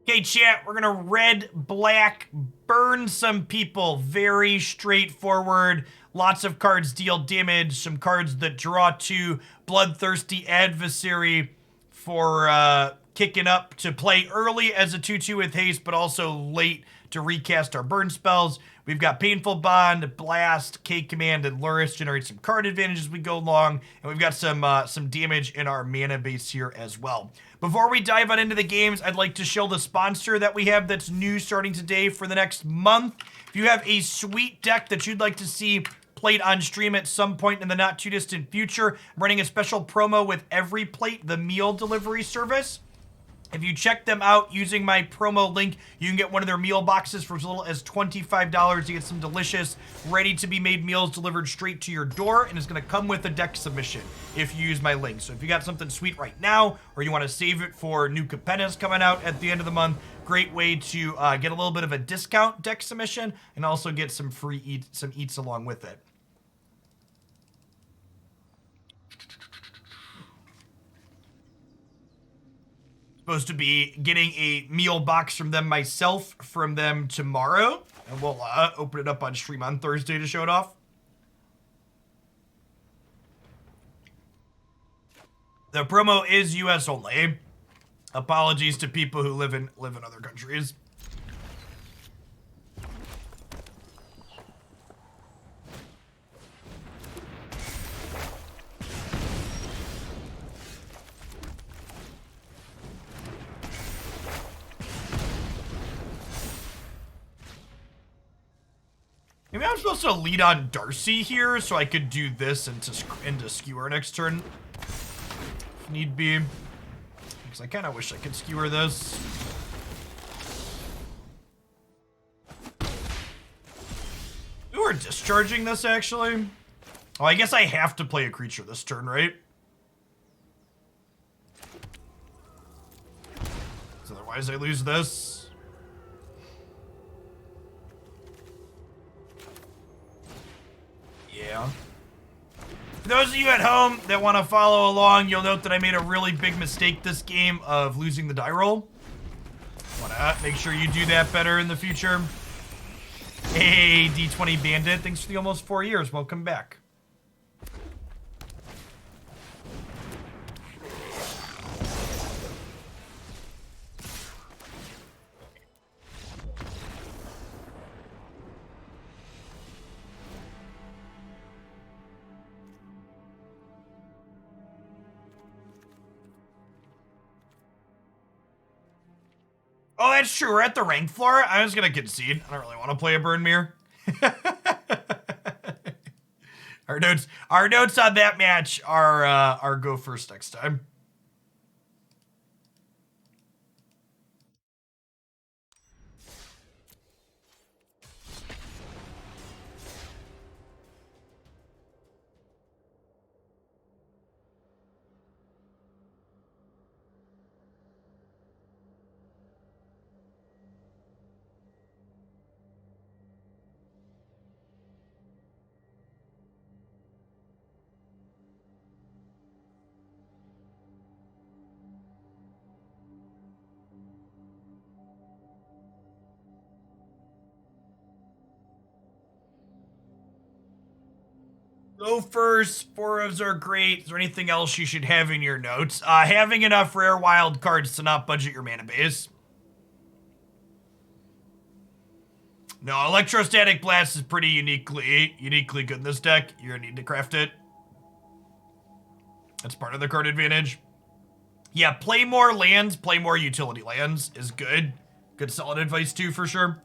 Okay, chat, we're gonna red, black, burn some people. Very straightforward. Lots of cards deal damage. Some cards that draw to Bloodthirsty Adversary for kicking up to play early as a 2-2 with haste, but also late to recast our burn spells. We've got Painful Bond, Blast, K-Command, and Lurrus generate some card advantage as we go along, and we've got some damage in our mana base here as well. Before we dive on into the games, I'd like to show the sponsor that we have that's new starting today for the next month. If you have a sweet deck that you'd like to see played on stream at some point in the not too distant future, I'm running a special promo with Every Plate, the meal delivery service. If you check them out using my promo link, you can get one of their meal boxes for as little as $25 to get some delicious, ready-to-be-made meals delivered straight to your door, and it's going to come with a deck submission if you use my link. So if you got something sweet right now, or you want to save it for new Capennas coming out at the end of the month, great way to get a little bit of a discount deck submission and also get some free eats along with it. Supposed to be getting a meal box from them myself from them tomorrow, and we'll open it up on stream on Thursday to show it off. The promo is US only. Apologies to people who live in other countries. Maybe I'm supposed to lead on Darcy here so I could do this into Skewer next turn. If need be. Because I kind of wish I could Skewer this. We were discharging this, actually. Oh, I guess I have to play a creature this turn, right? So otherwise I lose this. Yeah. For those of you at home that want to follow along, you'll note that I made a really big mistake this game of losing the die roll. Want to make sure you do that better in the future. Hey, D20 Bandit, thanks for the almost 4 years. Welcome back. Oh, that's true. We're at the rank floor. I was gonna concede. I don't really want to play a Burn Mirror. Our notes on that match are go first next time. Go first. 4-ofs are great. Is there anything else you should have in your notes? Having enough rare wild cards to not budget your mana base. No, Electrostatic Blast is pretty uniquely good in this deck. You're gonna need to craft it. That's part of the card advantage. Yeah, play more lands, play more utility lands is good. Good solid advice too, for sure.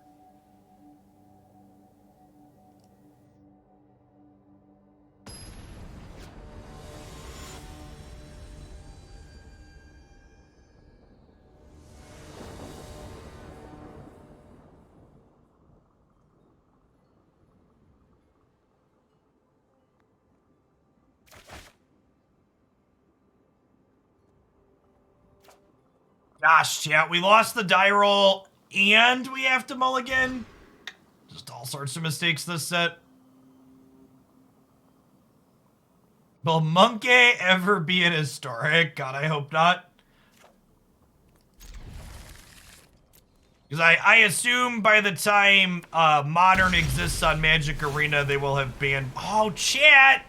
Gosh, yeah, we lost the die roll and we have to mulligan. Just all sorts of mistakes this set. Will Monkey ever be an historic? God, I hope not. Because I assume by the time Modern exists on Magic Arena, they will have banned... Oh, chat!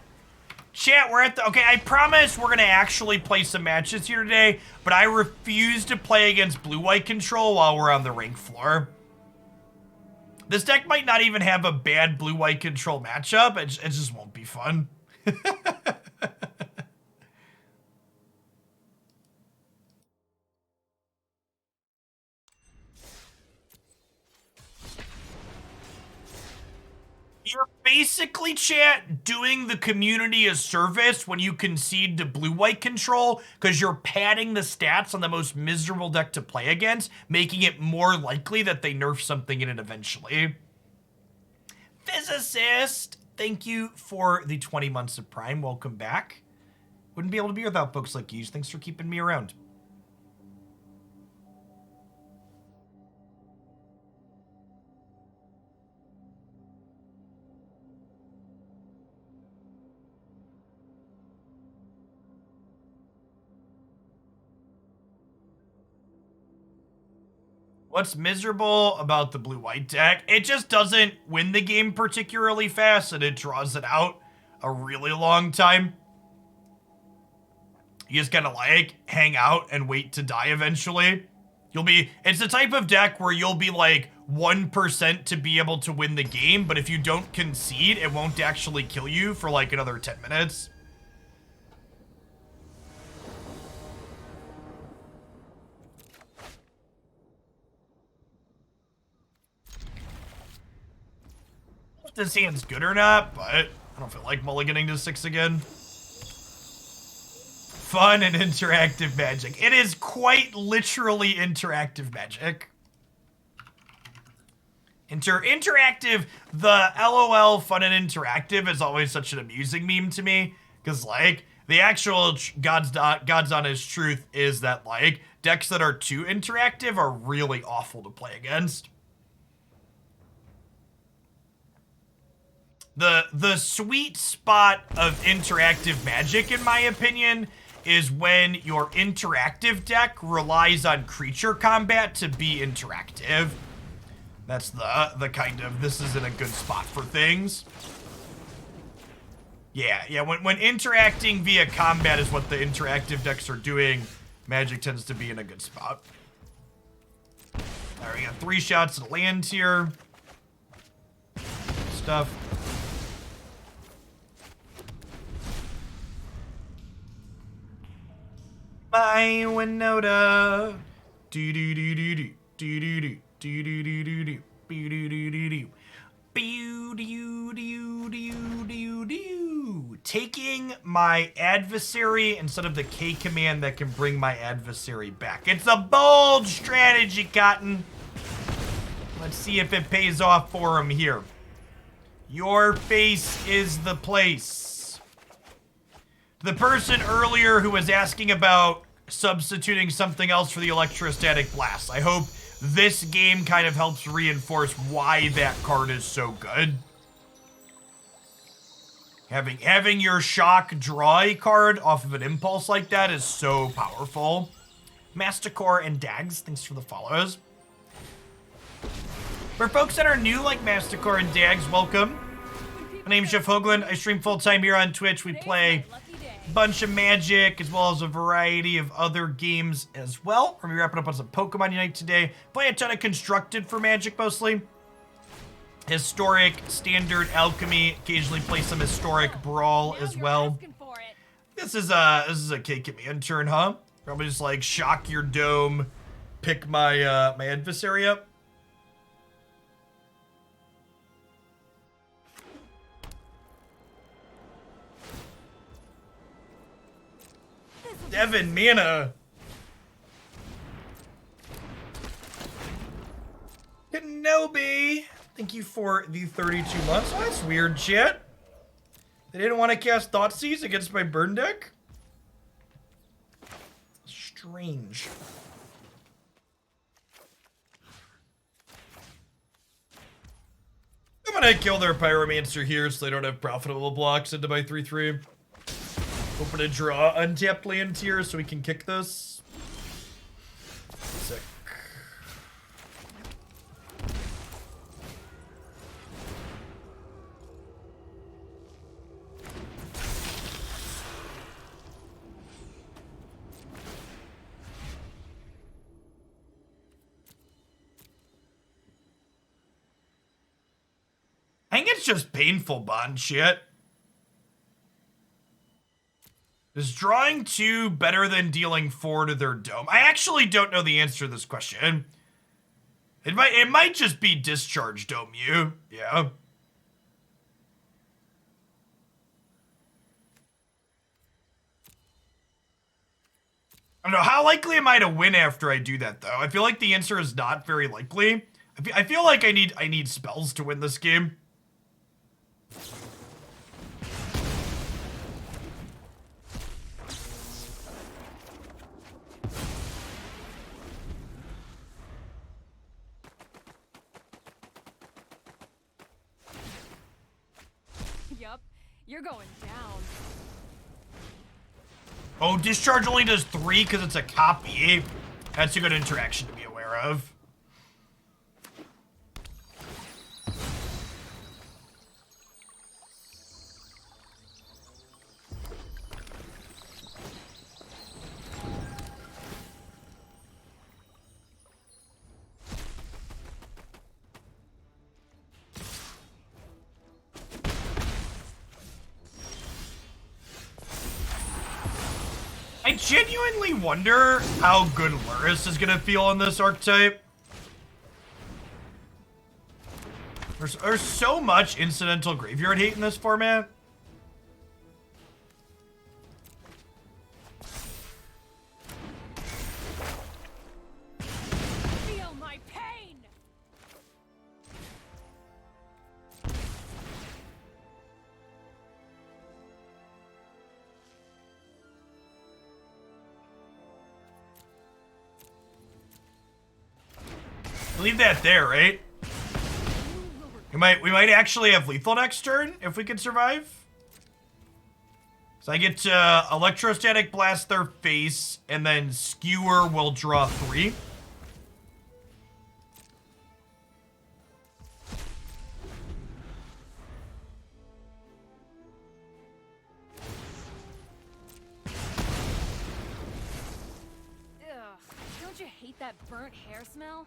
Chat, we're at the... Okay, I promise we're going to actually play some matches here today, but I refuse to play against blue-white control while we're on the rank floor. This deck might not even have a bad blue-white control matchup. It just won't be fun. You're basically, chat, doing the community a service when you concede to blue-white control, because you're padding the stats on the most miserable deck to play against, making it more likely that they nerf something in it eventually. Physicist, thank you for the 20 months of Prime. Welcome back. Wouldn't be able to be without books like these. Thanks for keeping me around. What's miserable about the blue-white deck? It just doesn't win the game particularly fast, and it draws it out a really long time. You just gotta, like, hang out and wait to die eventually. It's the type of deck where you'll be, like, 1% to be able to win the game, but if you don't concede, it won't actually kill you for, like, another 10 minutes. This hand's good or not, but I don't feel like mulliganing to 6 again. Fun and interactive Magic. It is quite literally interactive Magic. Interactive, the LOL fun and interactive is always such an amusing meme to me, because, like, the actual God's honest truth is that, like, decks that are too interactive are really awful to play against. The sweet spot of interactive Magic, in my opinion, is when your interactive deck relies on creature combat to be interactive. That's the kind of, this is in a good spot for things. Yeah, when interacting via combat is what the interactive decks are doing, Magic tends to be in a good spot. Alright, we got 3 shots at land here. Stuff. My Winota. Do do do do do do do do do do do do do do do. Taking my adversary instead of the K command that can bring my adversary back. It's a bold strategy, Cotton. Let's see if it pays off for him here. Your face is the place. The person earlier who was asking about substituting something else for the Electrostatic Blast, I hope this game kind of helps reinforce why that card is so good. Having your shock draw a card off of an impulse like that is so powerful. Masticore and Dags, thanks for the follows. For folks that are new like Masticore and Dags, welcome. My name's Jeff Hoagland. I stream full-time here on Twitch. We play a bunch of Magic as well as a variety of other games as well. We're gonna be wrapping up on some Pokemon Unite today. Play a ton of Constructed for Magic mostly. Historic, Standard, Alchemy. Occasionally play some Historic Brawl as well. This is a K command turn, huh? Probably just like shock your dome, pick my my adversary up. Devin mana. Kenobi. Thank you for the 32 months. Oh, that's weird, chat. They didn't want to cast Thoughtseize against my burn deck? Strange. I'm gonna kill their Pyromancer here so they don't have profitable blocks into my 3/3. Hoping to draw untapped land here so we can kick this. Sick. it's just painful bond shit. Is drawing 2 better than dealing 4 to their dome? I actually don't know the answer to this question. It might just be discharge dome you. Yeah. I don't know, how likely am I to win after I do that though? I feel like the answer is not very likely. I feel like I need spells to win this game. Yup, you're going down. Oh, discharge only does 3 because it's a copy. That's a good interaction to be aware of. I genuinely wonder how good Lurrus is gonna feel in this archetype. There's so much incidental graveyard hate in this format. Feel my pain. Leave that there, right? We might actually have lethal next turn if we can survive. So I get to Electrostatic Blast their face, and then Skewer will draw 3. Ugh, don't you hate that burnt hair smell?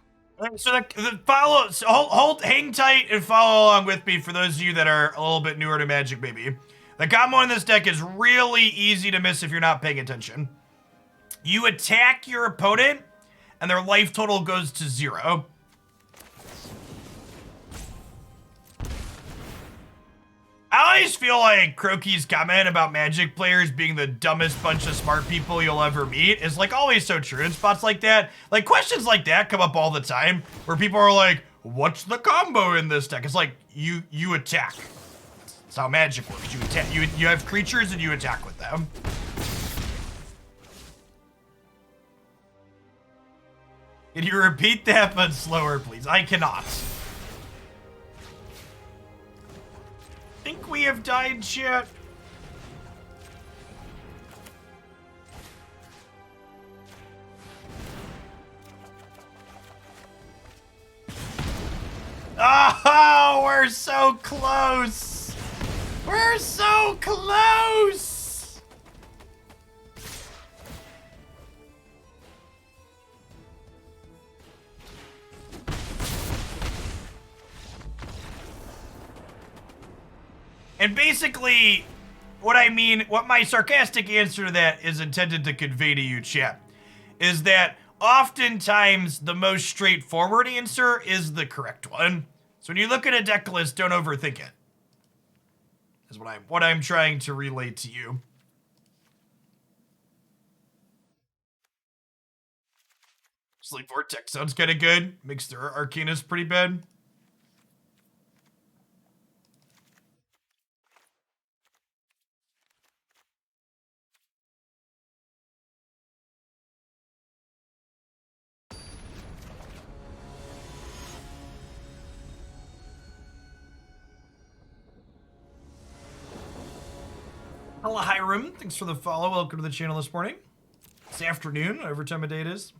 So the follow, so hang tight and follow along with me for those of you that are a little bit newer to Magic, maybe. The combo in this deck is really easy to miss if you're not paying attention. You attack your opponent, and their life total goes to 0. I always feel like Croaky's comment about Magic players being the dumbest bunch of smart people you'll ever meet is like always so true in spots like that. Like questions like that come up all the time where people are like, what's the combo in this deck? It's like, you attack. That's how Magic works. You attack. You have creatures and you attack with them. Can you repeat that but slower, please? I cannot. Think we have died yet? Oh, we're so close. We're so close. And basically, what my sarcastic answer to that is intended to convey to you, chat, is that oftentimes the most straightforward answer is the correct one. So when you look at a deck list, don't overthink it. Is what I'm trying to relate to you. Roiling Vortex sounds kind of good. Makes their Arcanus pretty bad. Hello, Hiram. Thanks for the follow. Welcome to the channel this morning. It's afternoon, whatever time of day it is.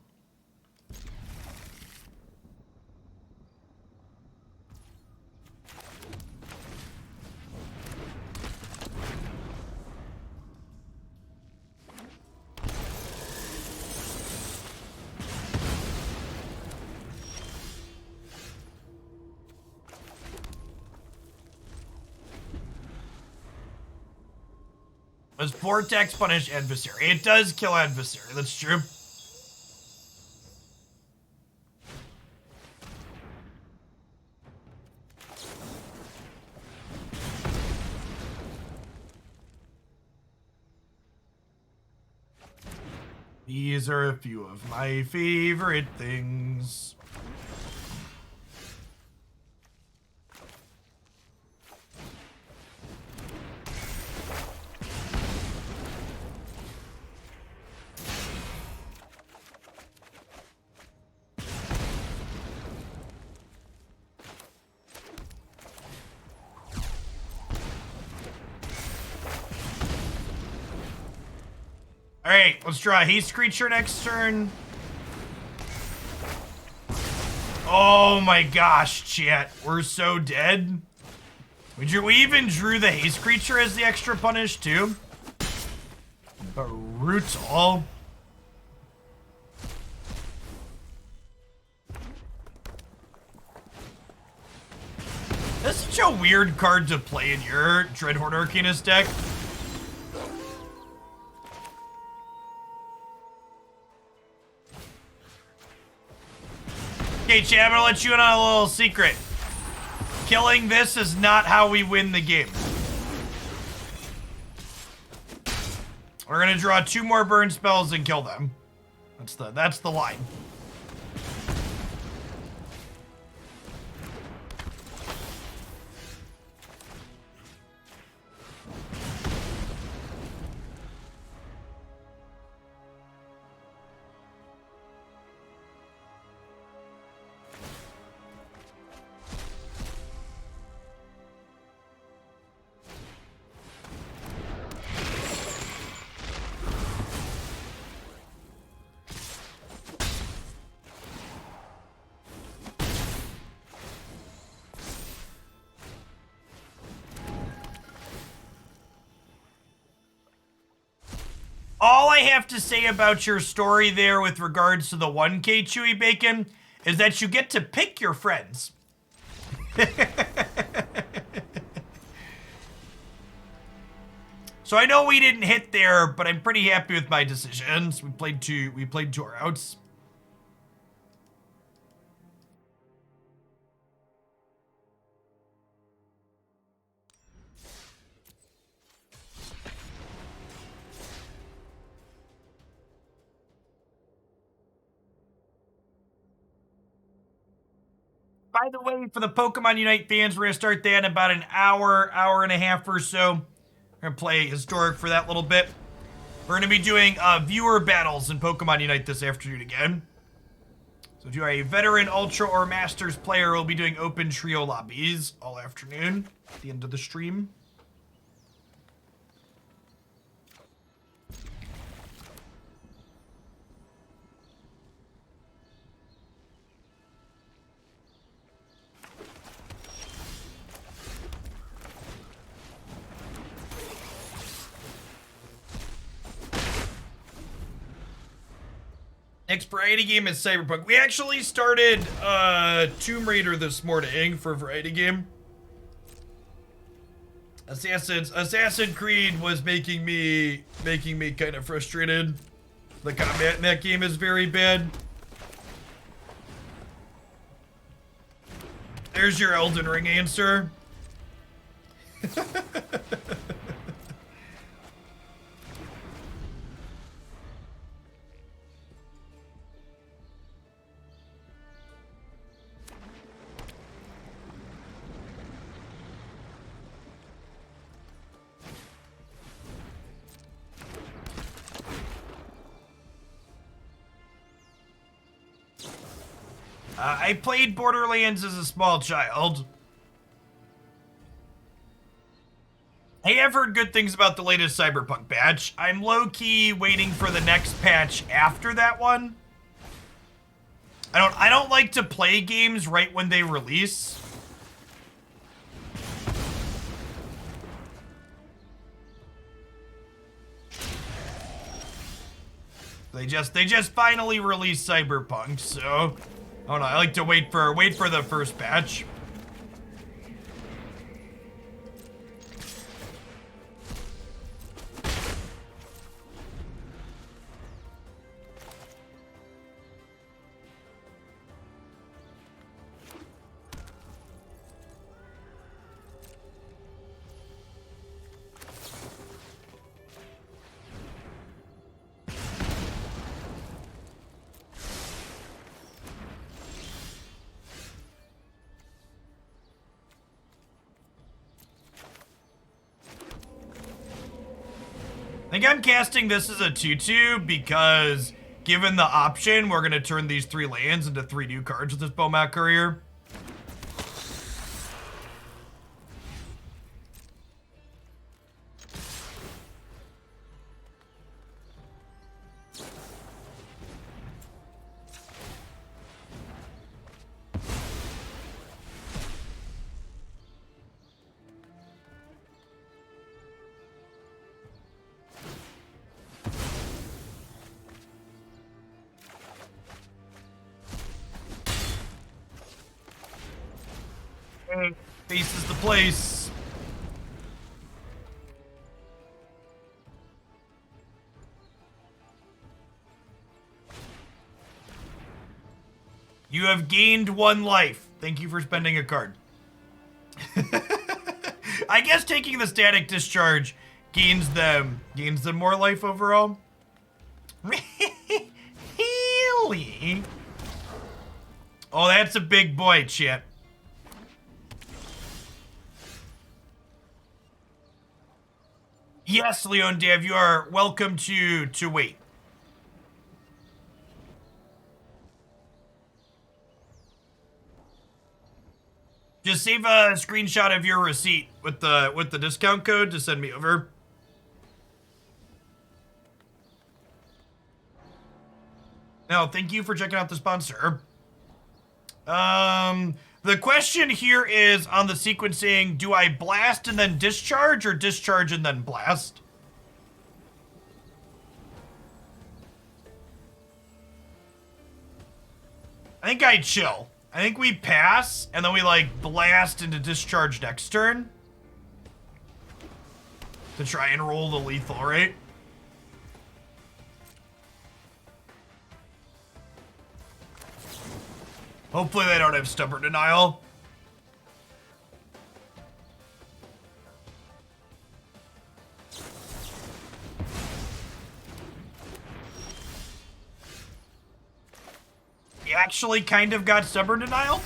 Does Vortex punish Adversary? It does kill Adversary, that's true. These are a few of my favorite things. Alright, let's draw a haste creature next turn. Oh my gosh, chat. We're so dead. We even drew the haste creature as the extra punish, too. Brutal. That's such a weird card to play in your Dreadhorde Arcanist deck. Okay, chat, I'm gonna let you in on a little secret. Killing this is not how we win the game. We're gonna draw 2 more burn spells and kill them. That's the line. All I have to say about your story there with regards to the 1K Chewy Bacon is that you get to pick your friends. So I know we didn't hit there, but I'm pretty happy with my decisions. We played two our outs. By the way, for the Pokemon Unite fans, we're going to start that in about an hour and a half or so. We're going to play Historic for that little bit. We're going to be doing viewer battles in Pokemon Unite this afternoon again. So if you are a veteran, Ultra, or Masters player, we'll be doing open trio lobbies all afternoon at the end of the stream. Next variety game is Cyberpunk. We actually started Tomb Raider this morning for a variety game. Assassin's Creed was making me kind of frustrated. The combat in that game is very bad. There's your Elden Ring answer. I played Borderlands as a small child. I have heard good things about the latest Cyberpunk patch. I'm low-key waiting for the next patch after that one. I don't like to play games right when they release. They just finally released Cyberpunk, so oh no, I like to wait for the first patch. think I'm casting this as a 2/2 because given the option, we're going to turn these 3 lands into 3 new cards with this Bomat Courier. Base is the place. You have gained 1 life. Thank you for spending a card. I guess taking the Static Discharge gains them more life overall. Really? Oh, that's a big boy, chat. Yes, Leon Dev, you are welcome to wait. Just save a screenshot of your receipt with the discount code to send me over. No, thank you for checking out the sponsor. The question here is on the sequencing, do I blast and then discharge or discharge and then blast? I think I chill. I think we pass and then we like blast into discharge next turn to try and roll the lethal, right? Hopefully they don't have Stubborn Denial. He actually kind of got Stubborn Denial.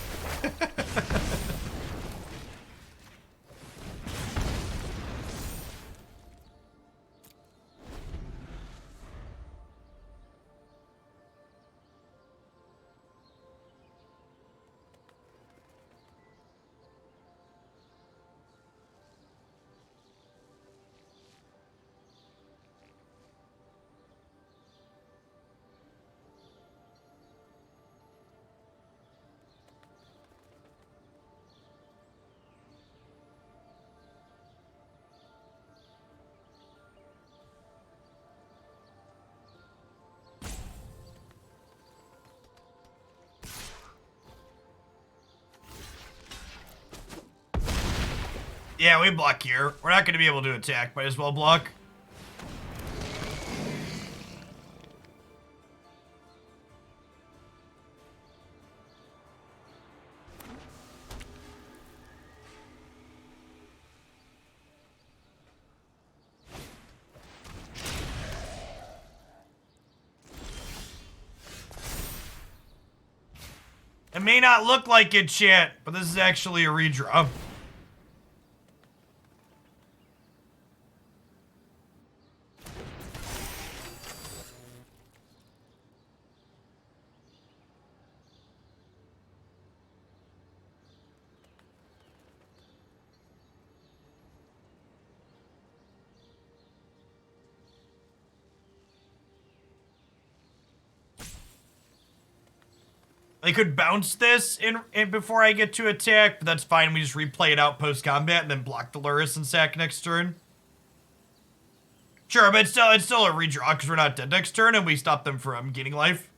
Yeah, we block here. We're not going to be able to attack. Might as well block. It may not look like it, chat, but this is actually a redraw. They could bounce this in before I get to attack, but that's fine. We just replay it out post-combat and then block the Lurrus and sack next turn. Sure, but it's still a redraw because we're not dead next turn and we stop them from gaining life.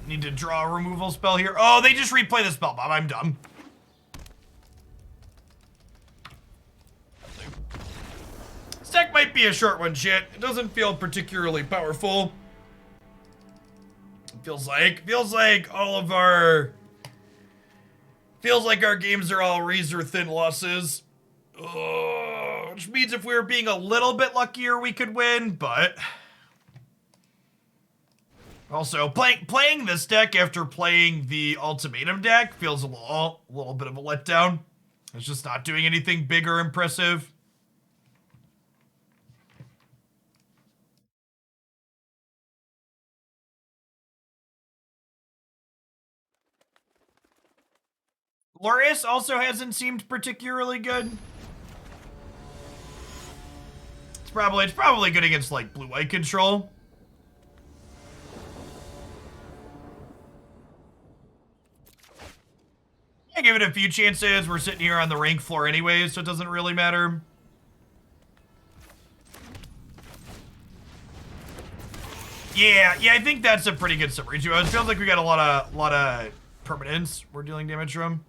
Need to draw a removal spell here. Oh, they just replay the spell bomb. I'm dumb. This deck might be a short one, shit. It doesn't feel particularly powerful. It feels like all of our... Feels like our games are all razor-thin losses. Which means if we were being a little bit luckier, we could win, but... Also, playing this deck after playing the Ultimatum deck feels a little bit of a letdown. It's just not doing anything big or impressive. Lurrus also hasn't seemed particularly good. It's probably good against like blue-white control. I give it a few chances. We're sitting here on the rank floor anyway, so it doesn't really matter. Yeah, I think that's a pretty good summary too. It feels like we got a lot of permanents we're dealing damage from.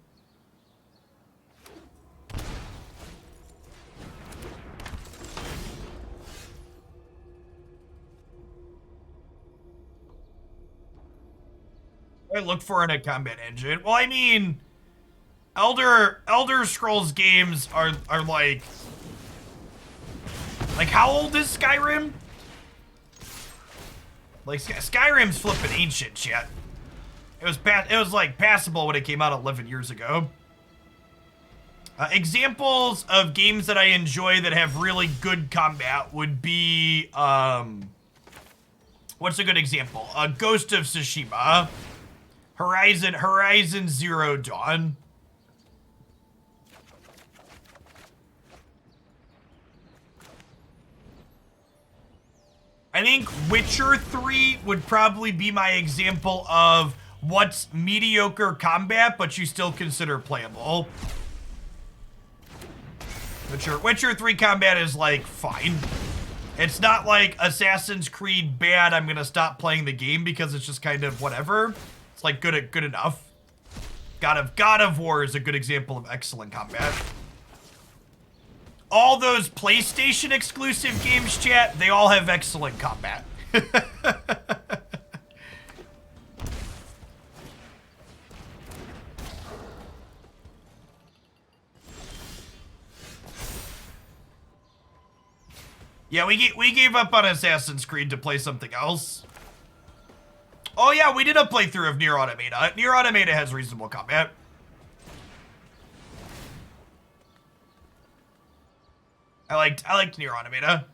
I look for in a combat engine. Well, I mean, Elder Scrolls games are like how old is Skyrim? Like Skyrim's flipping ancient shit. It was like passable when it came out 11 years ago. Examples of games that I enjoy that have really good combat would be what's a good example? Ghost of Tsushima, Horizon Zero Dawn. I think Witcher 3 would probably be my example of what's mediocre combat, but you still consider playable. Witcher 3 combat is like fine. It's not like Assassin's Creed bad, I'm gonna stop playing the game because it's just kind of whatever. It's like good enough. God of War is a good example of excellent combat. All those PlayStation exclusive games, chat, they all have excellent combat. Yeah, we gave up on Assassin's Creed to play something else. Oh yeah, we did a playthrough of Nier Automata. Nier Automata has reasonable combat. I liked Nier Automata.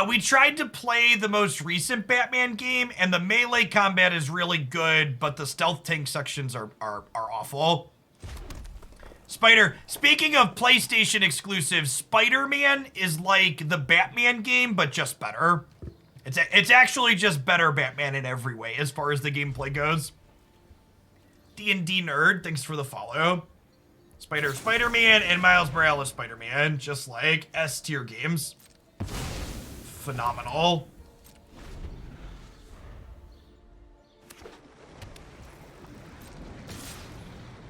We tried to play the most recent Batman game, and the melee combat is really good, but the stealth tank sections are awful. Speaking of PlayStation exclusives, Spider-Man is like the Batman game, but just better. It's actually just better Batman in every way as far as the gameplay goes. D&D nerd, thanks for the follow. Spider-Man and Miles Morales Spider-Man, just like S-tier games. Phenomenal.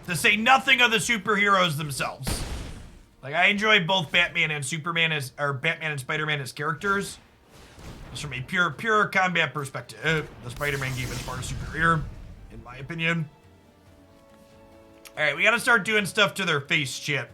To say nothing of the superheroes themselves. Like, I enjoy both Batman and Superman Batman and Spider-Man as characters. Just from a pure combat perspective, the Spider-Man game is far superior, in my opinion. Alright, we gotta start doing stuff to their face, chat.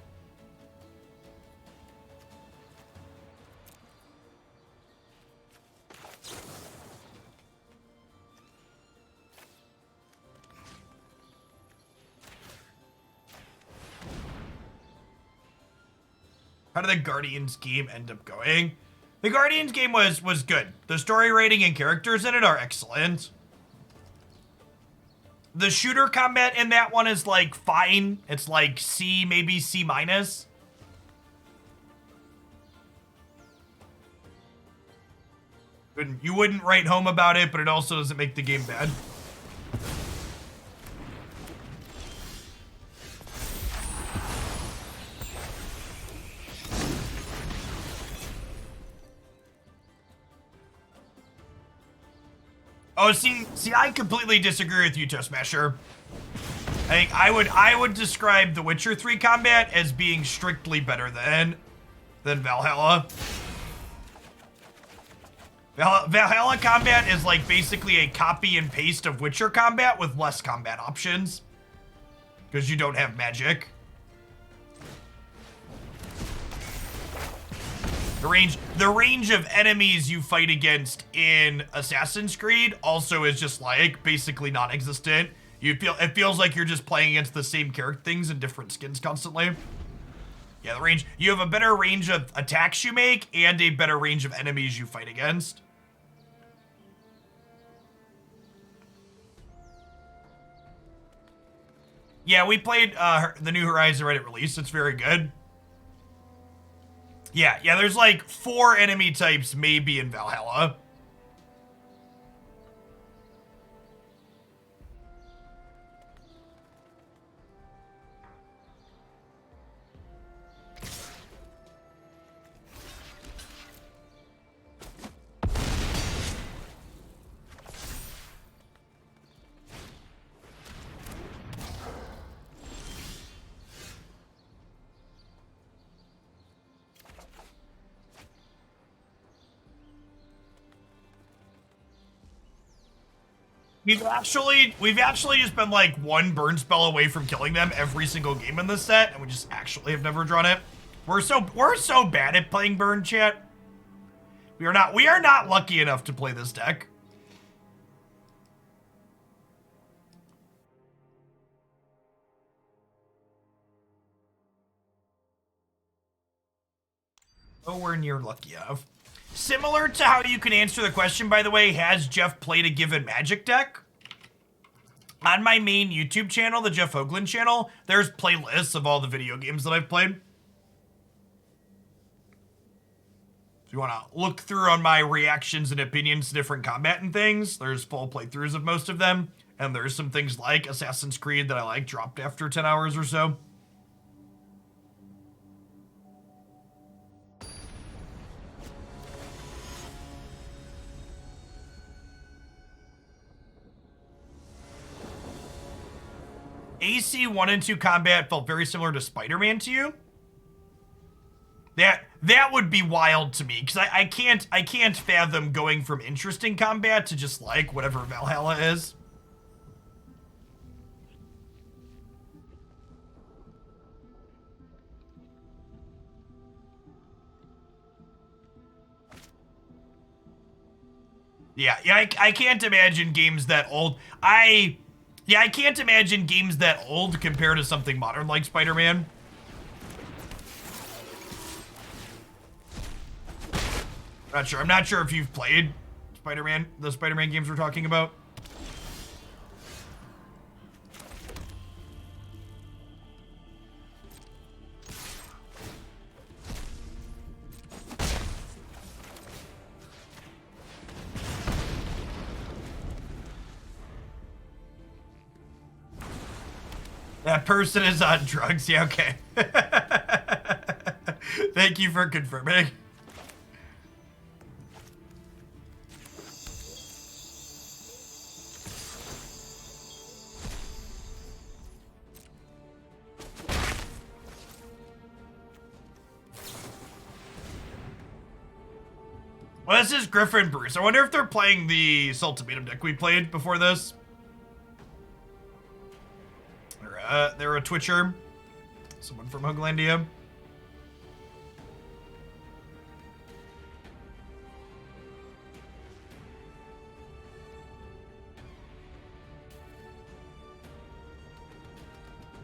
How did the Guardians game end up going? The Guardians game was good. The story rating and characters in it are excellent. The shooter combat in that one is like fine. It's like C, maybe C minus. You wouldn't write home about it, but it also doesn't make the game bad. Oh, see, I completely disagree with you, Toe Smasher. I think I would describe the Witcher 3 combat as being strictly better than Valhalla. Valhalla combat is like basically a copy and paste of Witcher combat with less combat options. Because you don't have magic. The range of enemies you fight against in Assassin's Creed also is just like basically non-existent. It feels like you're just playing against the same character things in different skins constantly. Yeah, the range, you have a better range of attacks you make and a better range of enemies you fight against. Yeah, we played the New Horizon Reddit release. It's very good. Yeah, there's like 4 enemy types maybe in Valhalla. We've actually just been like 1 burn spell away from killing them every single game in this set, and we just actually have never drawn it. We're so bad at playing burn, chat. We are not lucky enough to play this deck. Nowhere near lucky enough. Similar to how you can answer the question, by the way, has Jeff played a given Magic deck? On my main YouTube channel, the Jeff Hoagland channel, there's playlists of all the video games that I've played. If you want to look through on my reactions and opinions to different combat and things, there's full playthroughs of most of them. And there's some things like Assassin's Creed that I like dropped after 10 hours or so. AC 1 and 2 combat felt very similar to Spider-Man to you? That would be wild to me, because I can't fathom going from interesting combat to just like whatever Valhalla is. Yeah, I can't imagine games that old. I can't imagine games that old compared to something modern like Spider-Man. I'm not sure if you've played Spider-Man, the Spider-Man games we're talking about. That person is on drugs. Yeah, okay. Thank you for confirming. Well, this is Griffin Bruce. I wonder if they're playing the Ultimatum deck we played before this. They're a Twitcher. Someone from Hoaglandia.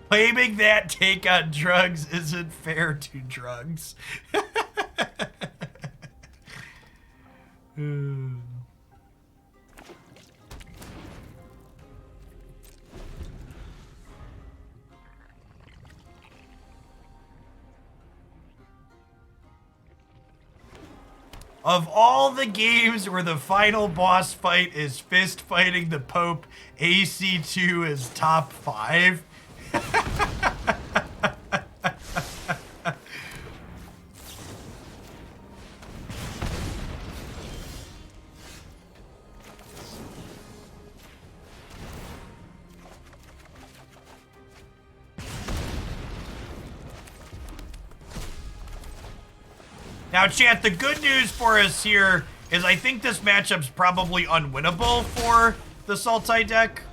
Claiming that take on drugs isn't fair to drugs. Of all the games where the final boss fight is fist fighting the Pope, AC2 is top 5. Now, chat, the good news for us here is I think this matchup's probably unwinnable for the Sultai deck.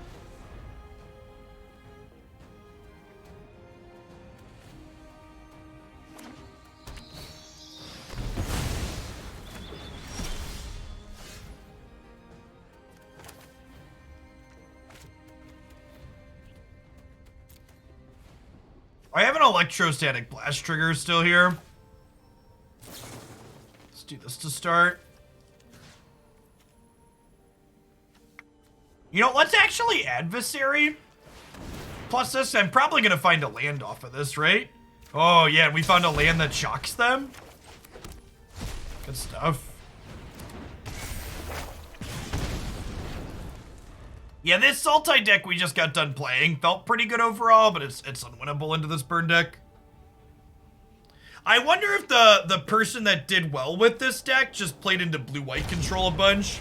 I have an Electrostatic Blast trigger still here. Let's do this to start. You know, let's actually Adversary. Plus this, I'm probably going to find a land off of this, right? Oh, yeah, we found a land that shocks them. Good stuff. Yeah, this Sultai deck we just got done playing felt pretty good overall, but it's unwinnable into this burn deck. I wonder if the person that did well with this deck just played into blue-white control a bunch.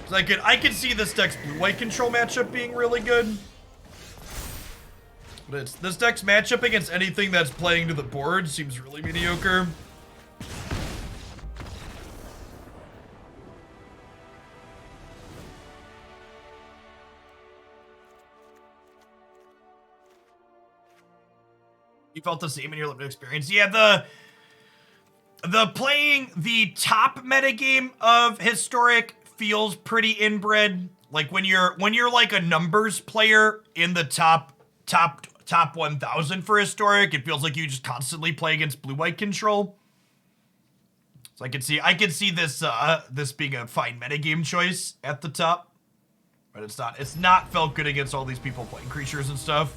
'Cause I could see this deck's blue-white control matchup being really good. But this deck's matchup against anything that's playing to the board seems really mediocre. You felt the same in your limited experience? Yeah, the playing the top metagame of Historic feels pretty inbred. Like when you're like a numbers player in the top 1000 for Historic, it feels like you just constantly play against blue-white control. So I could see this this being a fine metagame choice at the top, but it's not felt good against all these people playing creatures and stuff.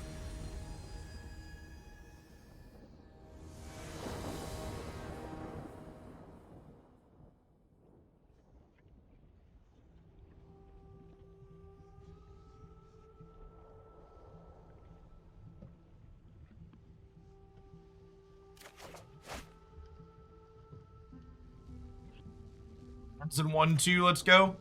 It's in 1-2, let's go.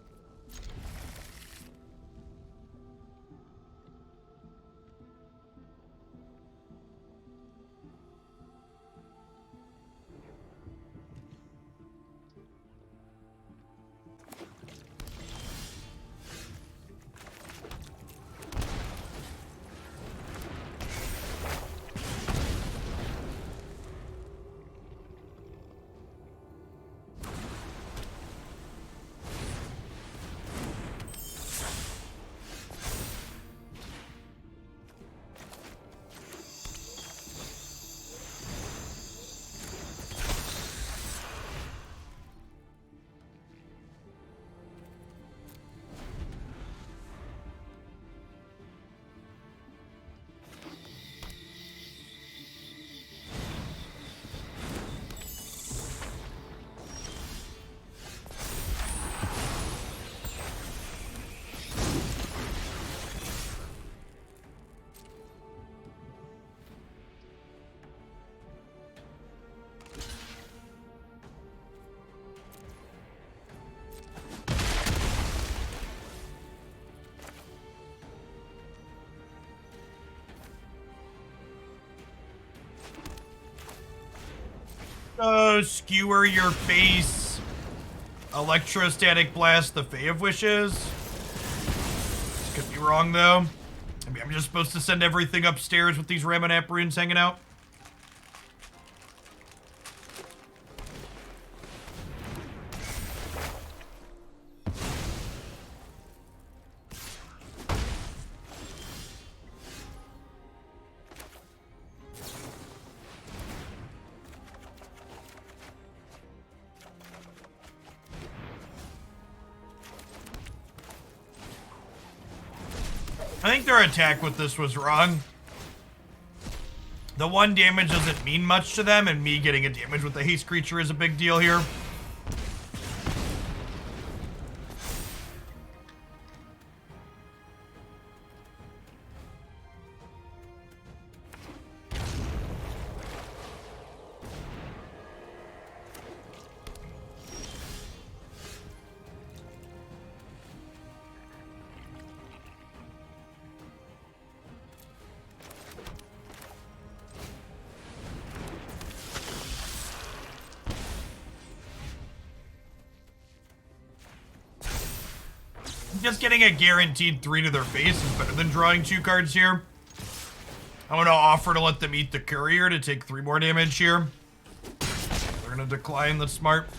Oh, Skewer your face. Electrostatic Blast the Fae of Wishes. This could be wrong, though. I mean, I'm just supposed to send everything upstairs with these Ramunap Ruins hanging out. I think their attack with this was wrong. The 1 damage doesn't mean much to them, and me getting a damage with the haste creature is a big deal here. Just getting a guaranteed 3 to their face is better than drawing 2 cards here. I'm gonna offer to let them eat the courier to take 3 more damage here. They're gonna decline, that's smart.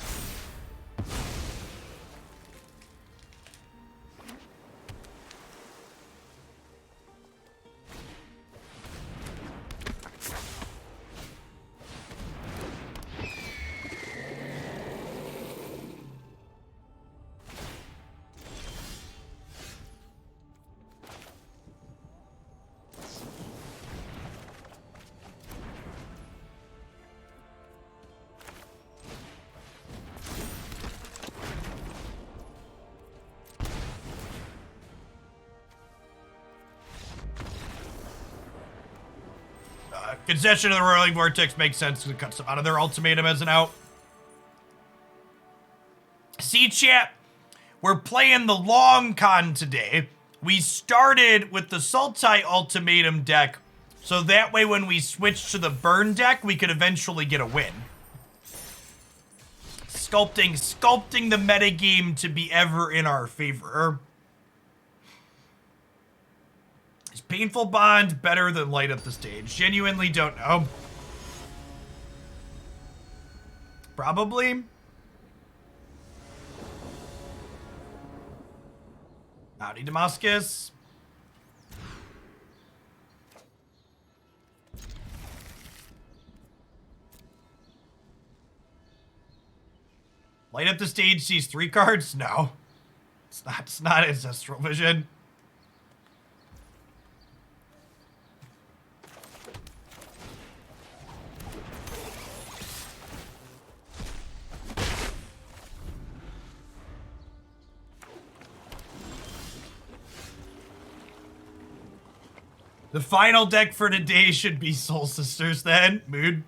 Concession of the Roiling Vortex makes sense because it cuts them out of their ultimatum as an out. See, chat, we're playing the long con today. We started with the Sultai ultimatum deck, so that way when we switch to the burn deck, we could eventually get a win. Sculpting the metagame to be ever in our favor. Is Painful Bond better than Light Up the Stage? Genuinely don't know. Probably. Howdy, Damascus. Light Up the Stage sees 3 cards? No. It's not Ancestral Vision. The final deck for today should be Soul Sisters then. Mood.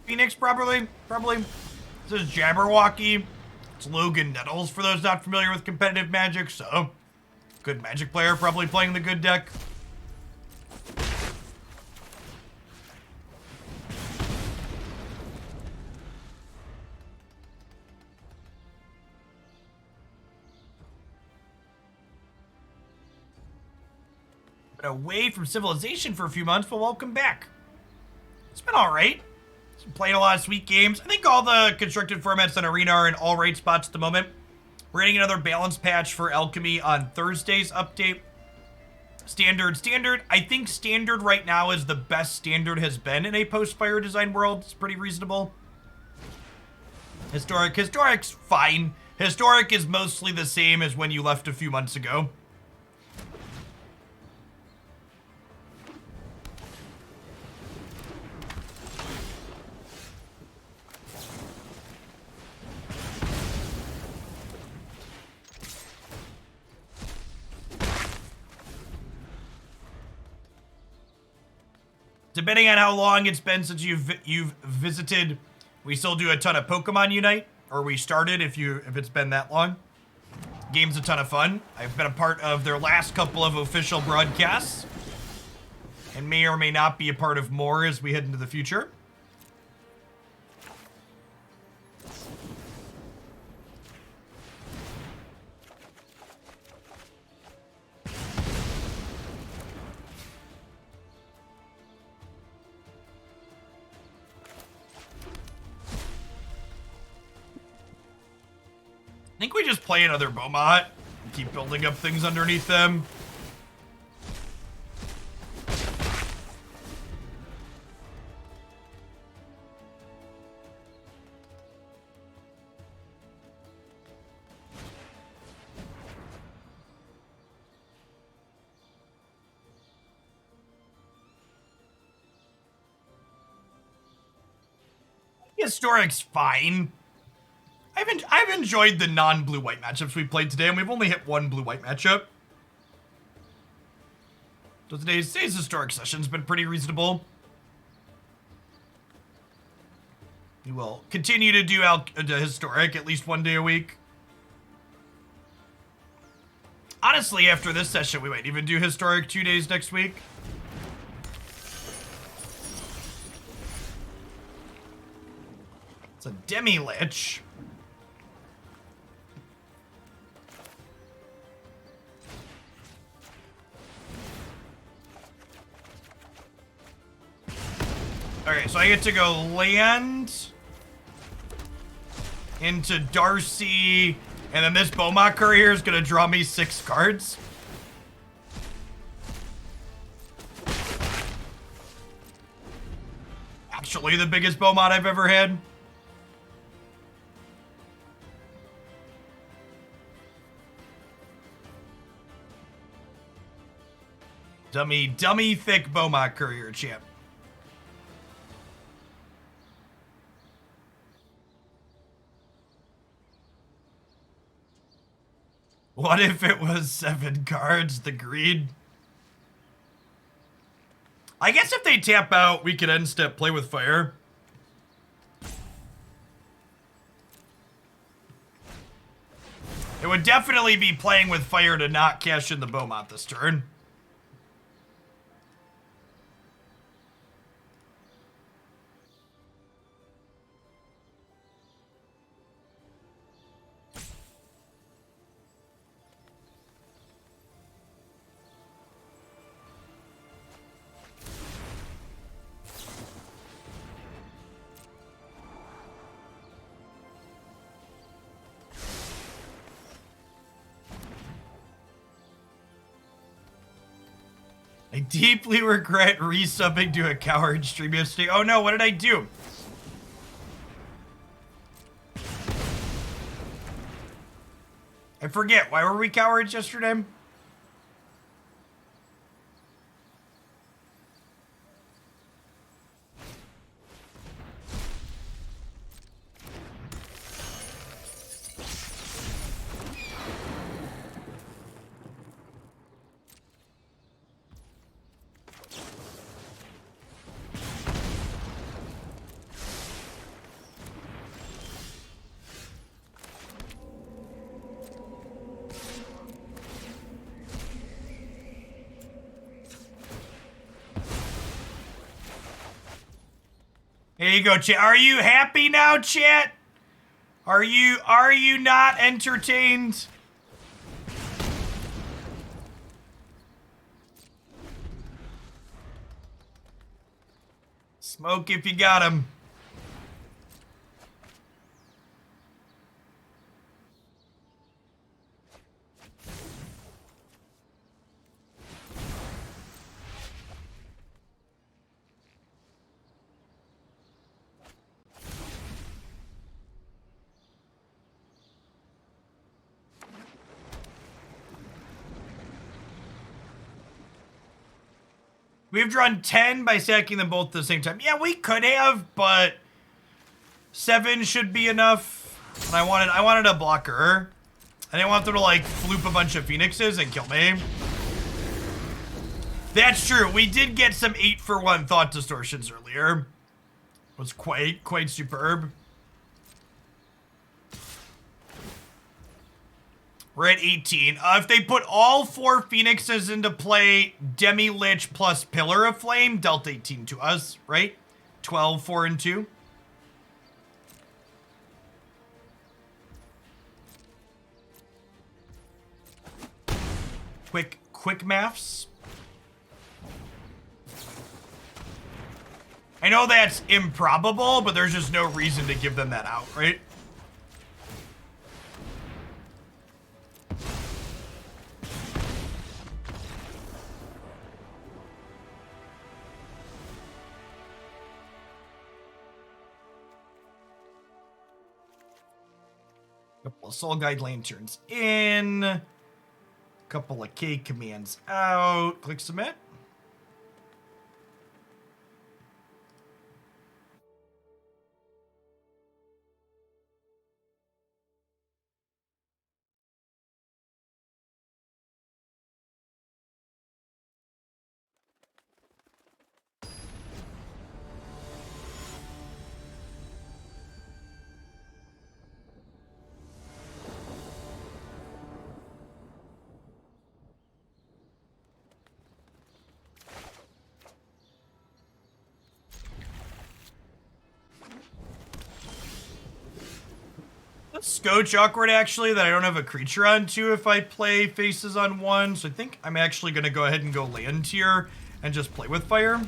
Phoenix, probably. This is Jabberwocky. It's Logan Nettles, for those not familiar with competitive Magic, so good Magic player, probably playing the good deck. Been away from Civilization for a few months, but welcome back. It's been alright. Playing a lot of sweet games. I think all the constructed formats on Arena are in all right spots at the moment. We're getting another balance patch for Alchemy on Thursday's update. Standard. I think Standard right now is the best Standard has been in a post-Fire Design world. It's pretty reasonable. Historic's fine. Historic is mostly the same as when you left a few months ago. Depending on how long it's been since you've visited, we still do a ton of Pokemon Unite, or we started if it's been that long. Game's a ton of fun. I've been a part of their last couple of official broadcasts, and may or may not be a part of more as we head into the future. I think we just play another Bomat and keep building up things underneath them. Historic's fine. I've enjoyed the non-blue-white matchups we played today, and we've only hit one blue-white matchup. So today's Historic session's been pretty reasonable. We will continue to do Historic at least one day a week. Honestly, after this session, we might even do Historic 2 days next week. It's a Demi-Lich. Okay, so I get to go land into Darcy, and then this Bomat Courier is gonna draw me 6 cards. Actually, the biggest Bomat I've ever had. Dummy thick Bomat Courier, champ. What if it was 7 cards, the greed? I guess if they tap out, we could end step play with fire. It would definitely be playing with fire to not cash in the Bomat this turn. I deeply regret resubbing to a coward stream yesterday. Oh no, what did I do? I forget. Why were we cowards yesterday? Here you go, chat. Are you happy now, chat? Are you not entertained? Smoke if you got him. We've drawn 10 by stacking them both at the same time. Yeah, we could have, but 7 should be enough. And I wanted a blocker. I didn't want them to like floop a bunch of phoenixes and kill me. That's true. We did get some 8-for-1 thought distortions earlier. It was quite superb. We're at 18. If they put all 4 Phoenixes into play, Demi-Lich plus Pillar of Flame, dealt 18 to us, right? 12, 4, and 2. Quick maths. I know that's improbable, but there's just no reason to give them that out, right? Couple of Soul Guide Lanterns in. Couple of K commands out. Click submit. Scotch awkward actually that I don't have a creature on 2 if I play faces on 1, so I think I'm actually gonna go ahead and go land tier and just play with fire.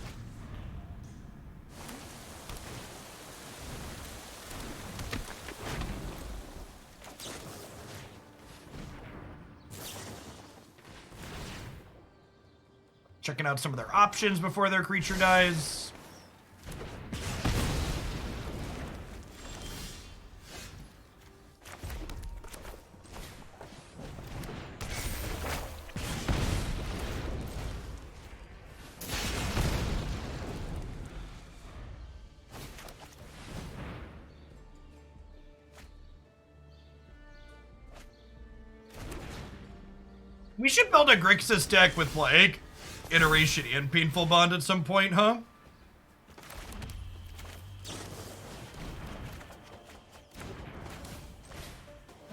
Checking out some of their options before their creature dies. We should build a Grixis deck with, like, Iteration and Painful Bond at some point, huh?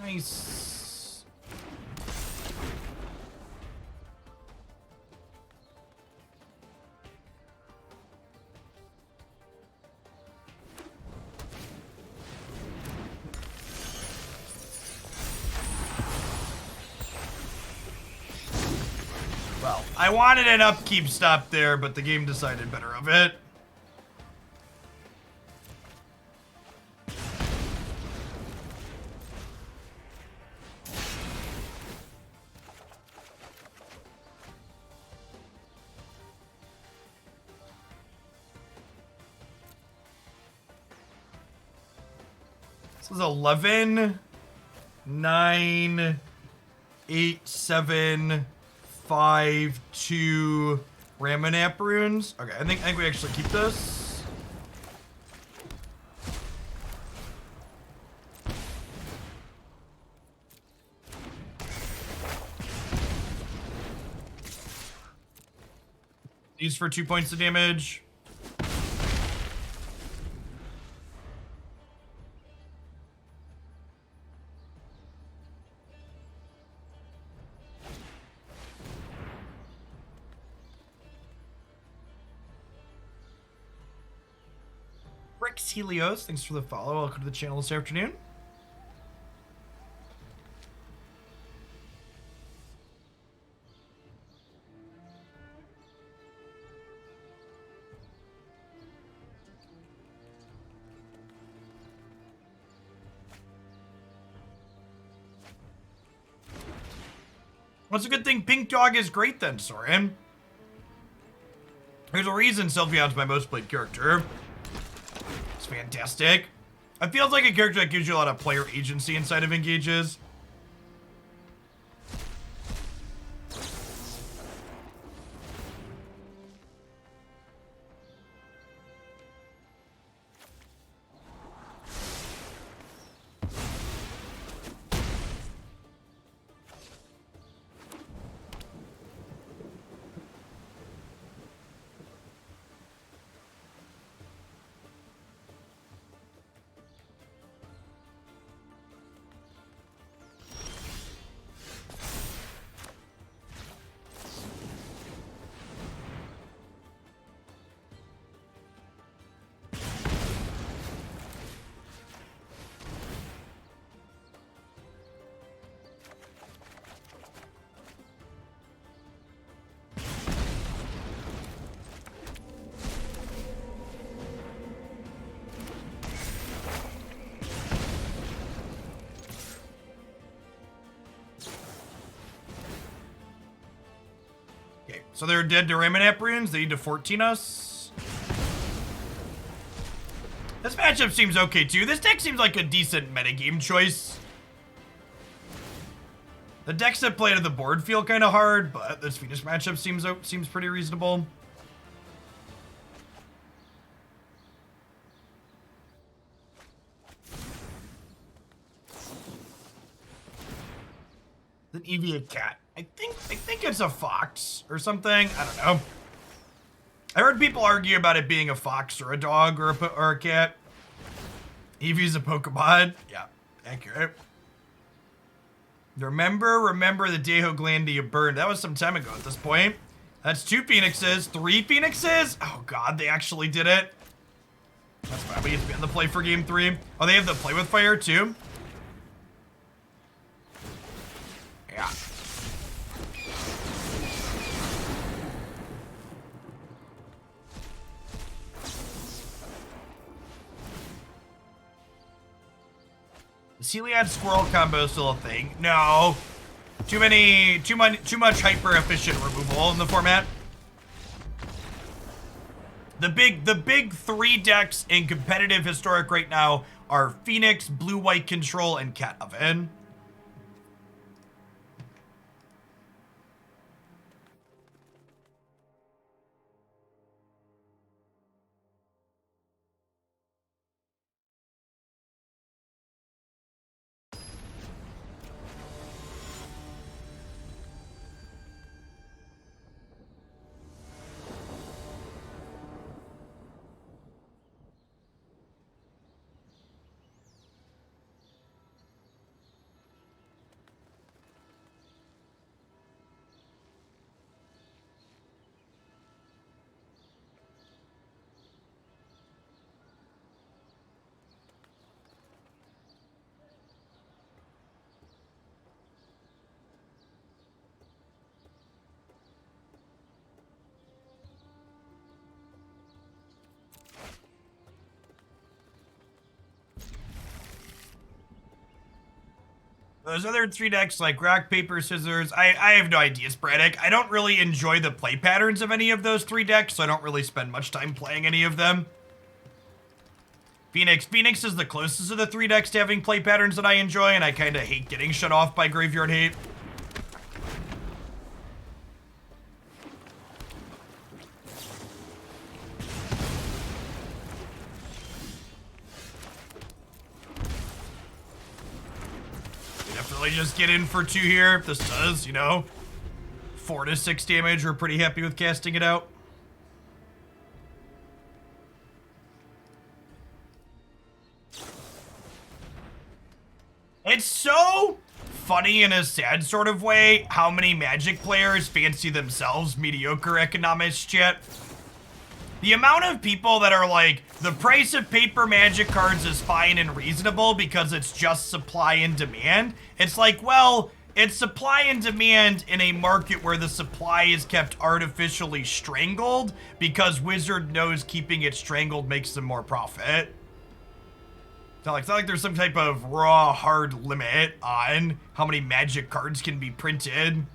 Nice. Well, I wanted an upkeep stop there, but the game decided better of it. This is 11, 9, 8, 7, 5, 2 Ramunap Ruins. Okay, I think we actually keep this. These for 2 points of damage. Rex Helios, thanks for the follow. Welcome to the channel this afternoon. What's a good thing Pink Dog is great then, Soren? There's a reason Sylveon's my most played character. It's fantastic. It feels like a character that gives you a lot of player agency inside of engages. So they're dead to Ramunap Ruins. They need to 14 us. This matchup seems okay too. This deck seems like a decent metagame choice. The decks that play to the board feel kind of hard, but this Venus matchup seems pretty reasonable. An Eevee a cat. I think it's a fox or something. I don't know. I heard people argue about it being a fox or a dog or a cat. Eevee's a Pokemon. Yeah, accurate. Remember the Deho Glandy you burned. That was some time ago at this point. That's 2 Phoenixes, 3 Phoenixes. Oh God, they actually did it. That's fine. We get to be on the play for game 3. Oh, they have the play with fire too. Yeah. The Celiad Squirrel combo is still a thing. No. Too much hyper efficient removal in the format. The big 3 decks in competitive historic right now are Phoenix, Blue-White Control, and Cat Oven. those other 3 decks like rock, paper, scissors, I have no idea, Sporadic. I don't really enjoy the play patterns of any of those 3 decks, so I don't really spend much time playing any of them. Phoenix is the closest of the 3 decks to having play patterns that I enjoy, and I kind of hate getting shut off by Graveyard Hate. Definitely just get in for 2 here. If this does, you know, 4 to 6 damage, we're pretty happy with casting it out. It's so funny in a sad sort of way how many Magic players fancy themselves mediocre economists, chat. The amount of people that are like, the price of paper Magic cards is fine and reasonable because it's just supply and demand. It's like, well, it's supply and demand in a market where the supply is kept artificially strangled because Wizard knows keeping it strangled makes them more profit. It's not like there's some type of raw, hard limit on how many Magic cards can be printed.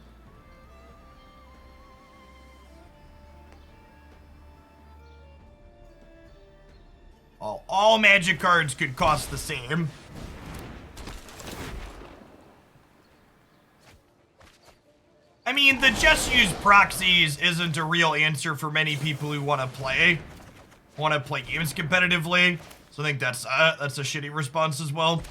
All Magic cards could cost the same. I mean, the just use proxies isn't a real answer for many people who want to play games competitively. So I think that's a shitty response as well.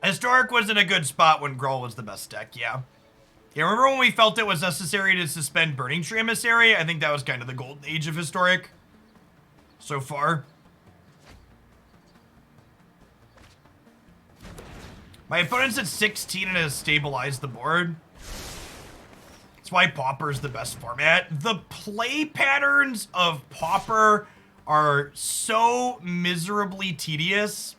Historic was in a good spot when Gruul was the best deck, yeah. Yeah, remember when we felt it was necessary to suspend Burning Tree Emissary? I think that was kind of the golden age of Historic so far. My opponent's at 16 and has stabilized the board. That's why Pauper's the best format. The play patterns of Pauper are so miserably tedious.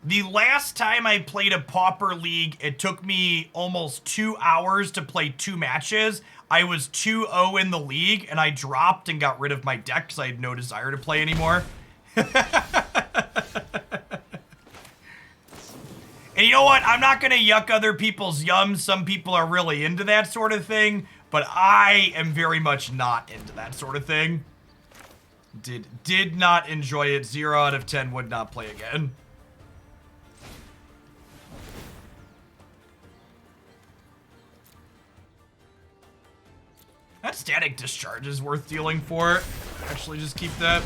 The last time I played a Pauper League, it took me almost 2 hours to play 2 matches. I was 2-0 in the league, and I dropped and got rid of my deck because I had no desire to play anymore. And you know what? I'm not going to yuck other people's yums. Some people are really into that sort of thing, but I am very much not into that sort of thing. Did not enjoy it. 0 out of 10 would not play again. That Static Discharge is worth dealing for. Actually, just keep that.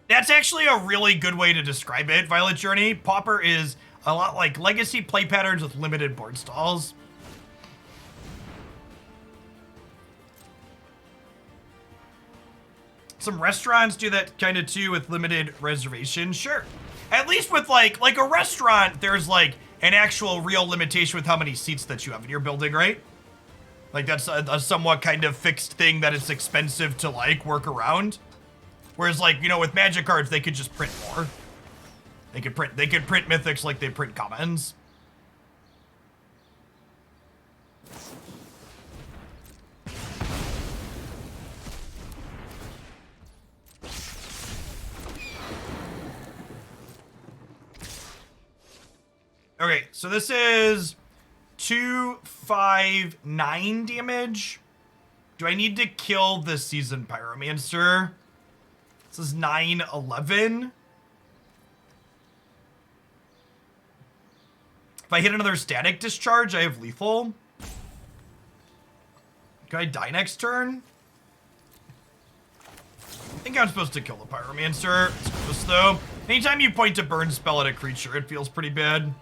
That's actually a really good way to describe it, Violet Journey. Pauper is a lot like Legacy play patterns with limited board stalls. Some restaurants do that kind of too with limited reservations, sure. At least with like a restaurant, there's like an actual real limitation with how many seats that you have in your building, right? Like that's a somewhat kind of fixed thing that it's expensive to like work around. Whereas like, you know, with Magic cards, they could just print more. They could print mythics like they print commons. Okay, so this is 259 damage. Do I need to kill the Seasoned Pyromancer? This is 911. If I hit another Static Discharge, I have lethal. Can I die next turn? I think I'm supposed to kill the Pyromancer. It's close though. Anytime you point to burn spell at a creature, it feels pretty bad.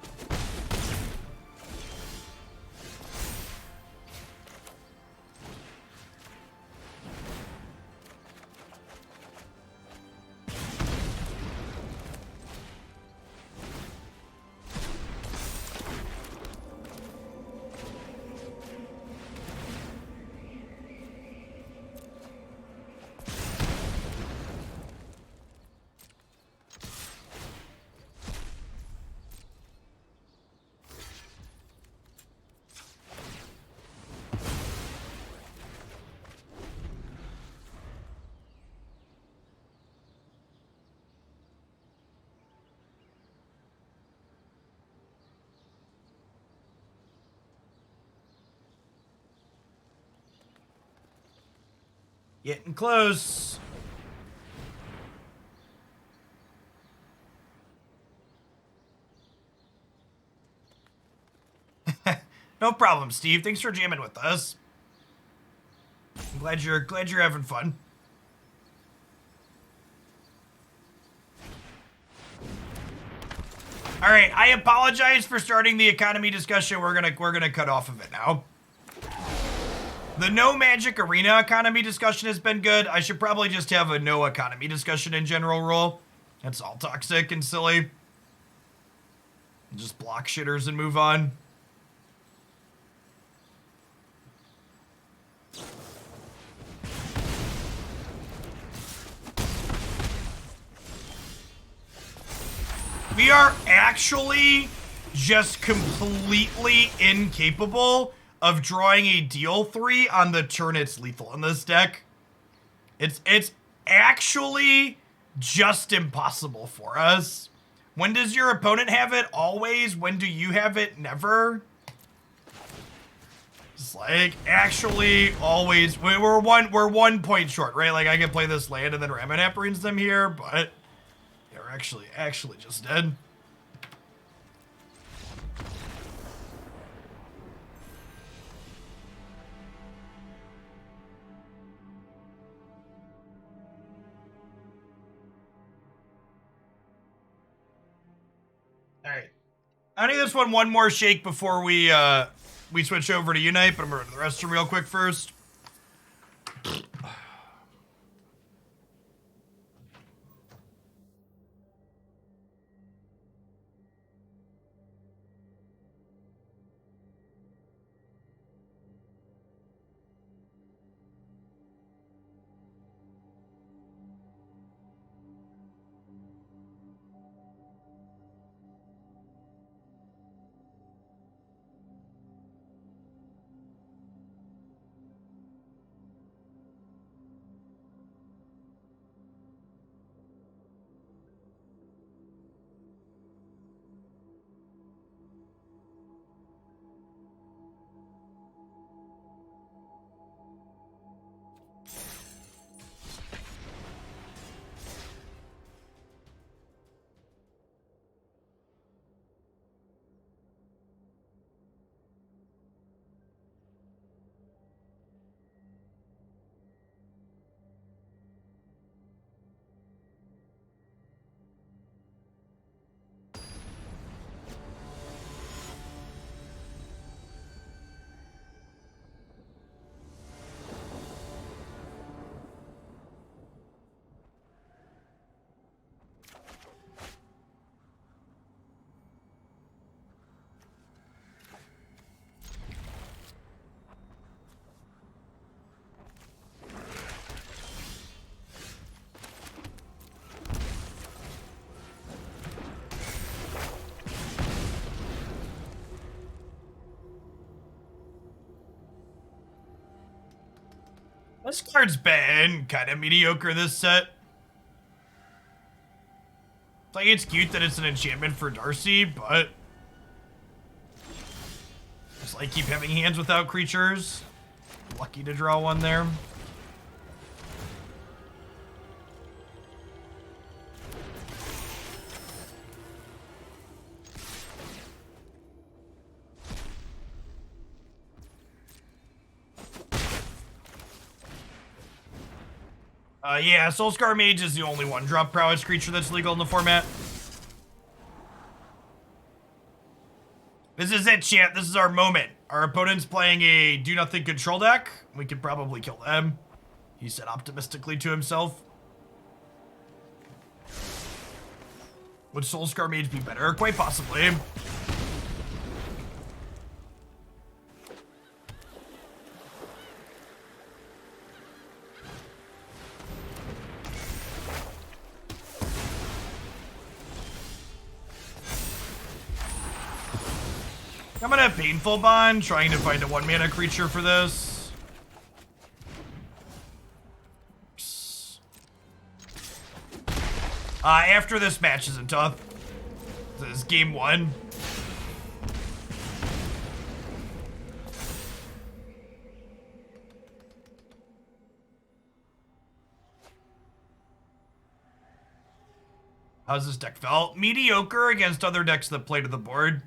Getting close. No problem, Steve. Thanks for jamming with us. I'm glad you're having fun. All right, I apologize for starting the economy discussion. We're gonna cut off of it now. The no magic arena economy discussion has been good. I should probably just have a no economy discussion in general rule. That's all toxic and silly. Just block shitters and move on. We are actually just completely incapable of drawing a deal 3 on the turn it's lethal in this deck. It's actually just impossible for us. When does your opponent have it? Always. When do you have it? Never. It's like actually always. We're one point short, right? Like I can play this land and then Ramunap Ruins them here, but they're actually just dead. All right, I need this one more shake before we switch over to Unite, but I'm gonna run to the restroom real quick first. This card's been kind of mediocre this set. It's like, it's cute that it's an enchantment for Darcy, but just like keep having hands without creatures. Lucky to draw one there. Yeah, Soulscar Mage is the only one-drop prowess creature that's legal in the format. This is it, chat. This is our moment. Our opponent's playing a do-nothing control deck. We could probably kill them. He said optimistically to himself. Would Soulscar Mage be better? Quite possibly. I'm gonna have Painful Bond, trying to find a 1-mana creature for this. After this match isn't tough. This is game 1. How's this deck felt? Mediocre against other decks that play to the board.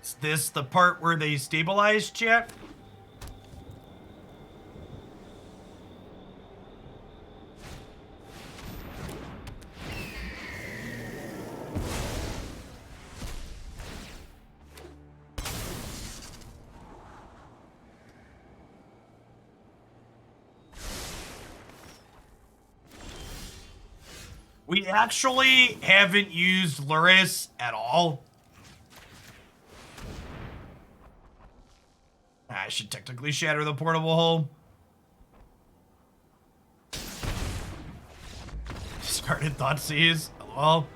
Is this the part where they stabilize, chat? We actually haven't used Lurrus at all. I should technically shatter the portable hull. Discarded Thoughtseize. LOL.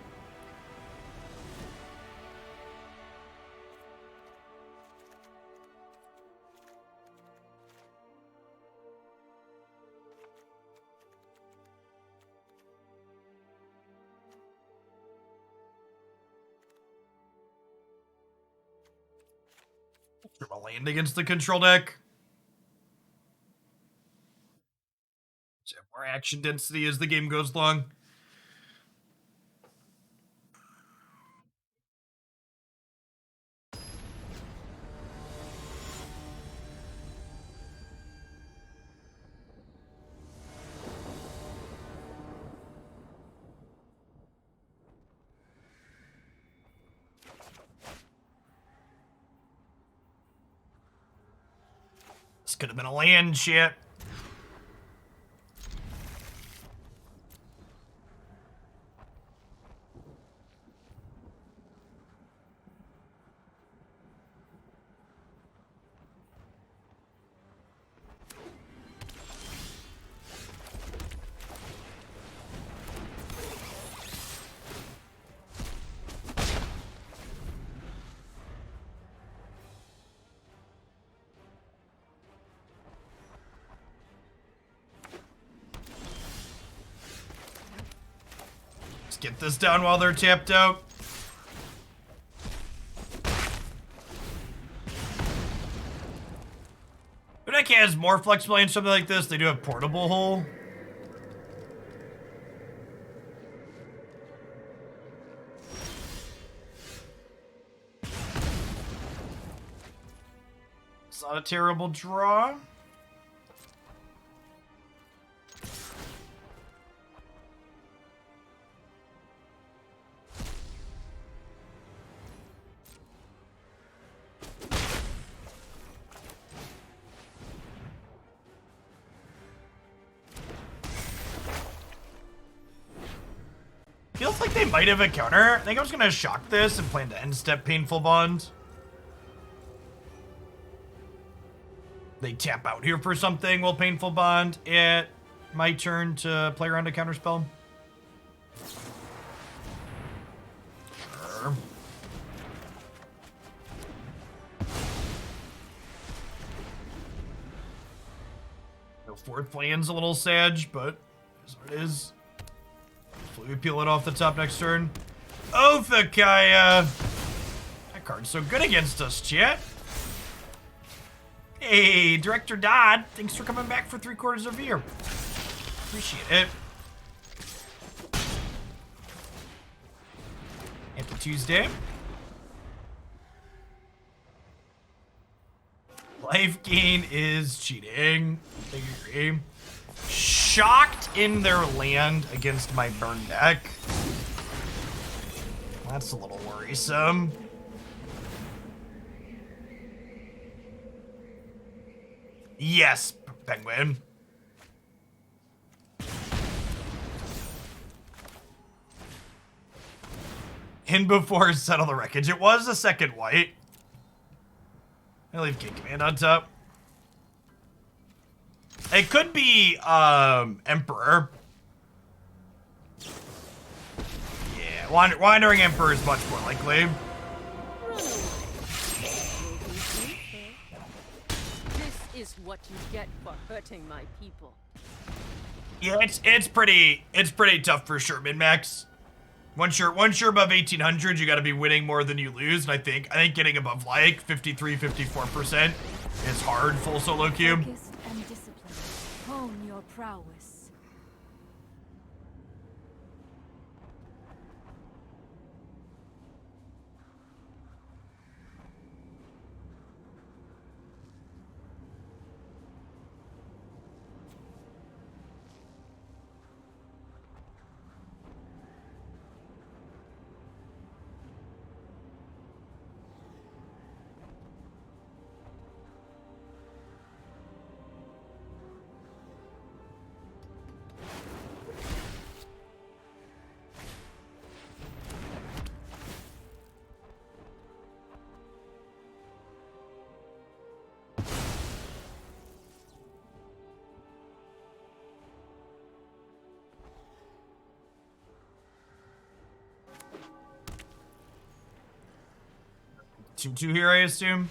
A land against the control deck. So more action density as the game goes long. This could have been a land, shit. Get this down while they're tapped out. The deck has more flexibility in something like this. They do have portable hull. It's not a terrible draw. Feels like they might have a counter. I think I was gonna shock this and plan to end step Painful Bond. They tap out here for something. Will Painful Bond at my turn to play around a counter spell? Sure. No fourth land's a little sag, but is what it is. We peel it off the top next turn. Othakaya! That card's so good against us, chat. Hey, Director Dodd, thanks for coming back for 3/4 of a year. Appreciate it. Happy Tuesday. Life gain is cheating. I agree. Shocked in their land against my burn deck. That's a little worrisome. Yes, Penguin. In before Settle the Wreckage. It was a second white. I leave King Command on top. It could be Emperor. Yeah, Wandering Emperor is much more likely. This is what you get for hurting my people. Yeah, it's pretty tough for sure, min-max. Once you're above 1800, you got to be winning more than you lose, and I think getting above like 53-54% is hard full solo queue. Focused and disciplined. Hone your prowess. Two here, I assume.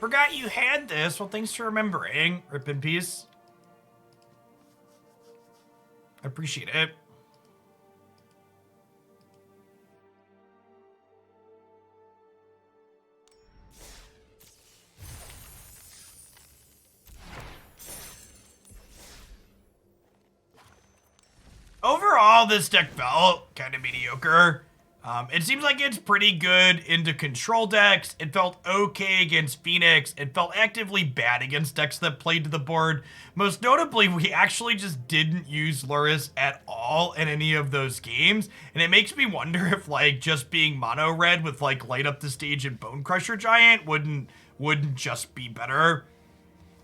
Forgot you had this. Well, thanks for remembering. Rip in peace. I appreciate it. Overall, this deck felt kind of mediocre. It seems like it's pretty good into control decks. It felt okay against Phoenix. It felt actively bad against decks that played to the board. Most notably, we actually just didn't use Lurrus at all in any of those games. And it makes me wonder if like just being mono red with like Light Up the Stage and Bone Crusher Giant wouldn't just be better.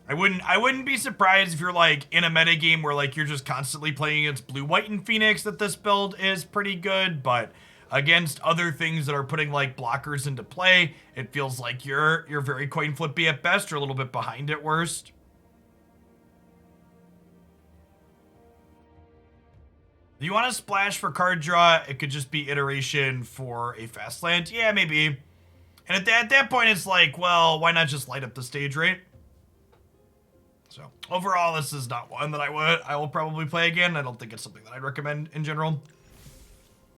I wouldn't be surprised if you're like in a meta game where like you're just constantly playing against blue, white, and Phoenix that this build is pretty good, but against other things that are putting like blockers into play, it feels like you're very coin flippy at best or a little bit behind at worst. If you want to splash for card draw, it could just be iteration for a fast land. Yeah, maybe. And at that point, it's like, well, why not just light up the stage, right? So overall, this is not one that I will probably play again. I don't think it's something that I'd recommend in general.